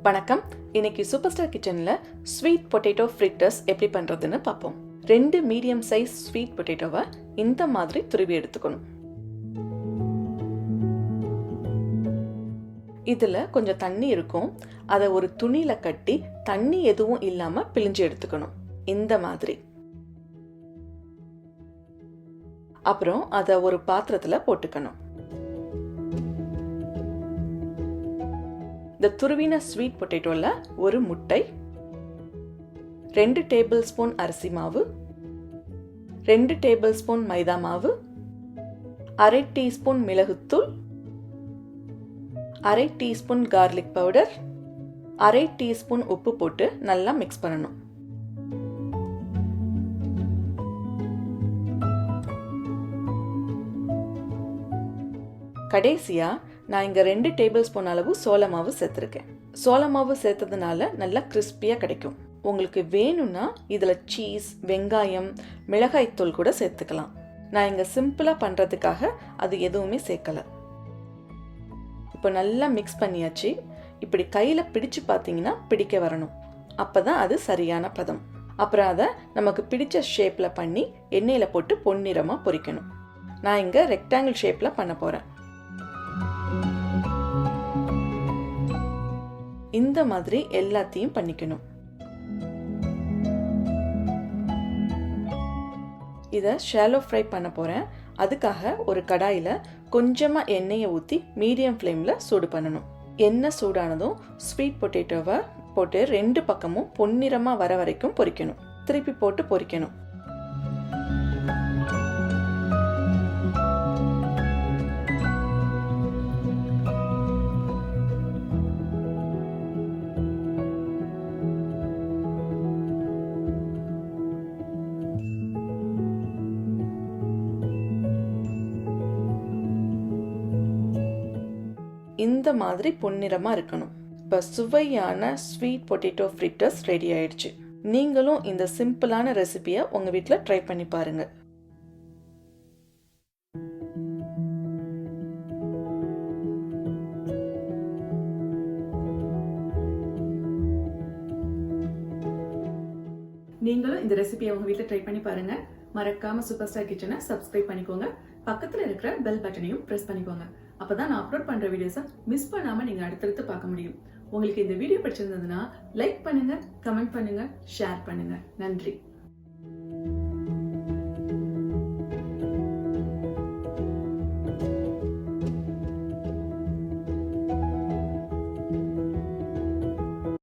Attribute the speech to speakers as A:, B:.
A: வணக்கம். இன்னைக்கு super star கிச்சன்ல ஸ்வீட் பொட்டேட்டோ ஃப்ரிட்டர்ஸ் எப்படி பண்றதுன்னு பார்ப்போம். 2 மீடியம் சைஸ் ஸ்வீட் பொட்டேட்டோவை இந்த மாதிரி துருவி எடுத்துக்கணும். இதுல கொஞ்சம் தண்ணி இருக்கும். அதை ஒரு துணியில கட்டி தண்ணி எதுவும் இல்லாம பிழிஞ்சு எடுத்துக்கணும். இந்த மாதிரி. அப்புறம் அதை ஒரு பாத்திரத்துல போட்டுக்கணும். இந்த துருவின ஸ்வீட் பொட்டேட்டோல ஒரு முட்டை, 2 டேபிள் ஸ்பூன் அரிசி மாவு, 2 டேபிள் ஸ்பூன் மைதா மாவு, 1/2 டீஸ்பூன் மிளகுத்தூள், 1/2 டீஸ்பூன் கார்லிக் பவுடர், 1/2 டீஸ்பூன் உப்பு போட்டு நல்லா மிக்ஸ் பண்ணணும். கடைசியா நான் இங்க 2 டேபிள் ஸ்பூன் அளவு சோள மாவு சேர்த்திருக்கேன். சோள மாவு சேர்த்ததுனால நல்லா கிறிஸ்பியா கிடைக்கும். உங்களுக்கு வேணும்னா இதுல சீஸ், வெங்காயம், மிளகாய் தூள் கூட சேர்த்துக்கலாம். நான் இங்க சிம்பிளா பண்றதுக்காக அது எதுவுமே சேர்க்கல. இப்போ நல்லா மிக்ஸ் பண்ணியாச்சு. இப்படி கையில பிடிச்சு பார்த்தீங்கன்னா பிடிக்க வரணும். அப்பதான் அது சரியான பதம். அப்புறம் அதை நமக்கு பிடிச்ச ஷேப்ல பண்ணி எண்ணெயில போட்டு பொன்னிறமா பொரிக்கணும். நான் இங்க ரெக்டாங்கிள் ஷேப்ல பண்ண போறேன். இந்த மாதிரி எல்லாத்தையும் பண்ணிக்கணும். இதை ஷாலோ ஃப்ரை பண்ண போறேன். அதுக்காக ஒரு கடாயில கொஞ்சமா எண்ணெயை ஊற்றி மீடியம் ஃப்ளேம்ல சூடு பண்ணணும். எண்ணெய் சூடானதும் ஸ்வீட் பொட்டேட்டோவை போட்டு 2 பக்கமும் பொன்னிறமா வர வரைக்கும் பொரிக்கணும். திருப்பி போட்டு பொரிக்கணும். இந்த மாதிரி பொன்னிறமா இருக்கணும். இப்போ சுவையான ஸ்வீட் பொட்டேட்டோ ஃப்ரிட்டர்ஸ் ரெடி ஆயிடுச்சு. நீங்களும் இந்த சிம்பிளான ரெசிபியை உங்க வீட்டில் ட்ரை பண்ணி பாருங்க. நீங்களும் இந்த ரெசிபியை உங்க வீட்டில் ட்ரை பண்ணி பாருங்க. மறக்காம சூப்பர் ஸ்டார் கிச்சனை சப்ஸ்கிரைப் பண்ணிக்கோங்க. பக்கத்துல இருக்கிற பெல் பட்டனையும் பிரஸ் பண்ணிக்கோங்க. அப்பதான் நான் அப்லோட் பண்ற வீடியோஸை மிஸ் பண்ணாம நீங்க அடுத்தடுத்து பார்க்க முடியும். உங்களுக்கு இந்த வீடியோ பிடிச்சிருந்ததுன்னா லைக் பண்ணுங்க, கமெண்ட் பண்ணுங்க, ஷேர் பண்ணுங்க. நன்றி.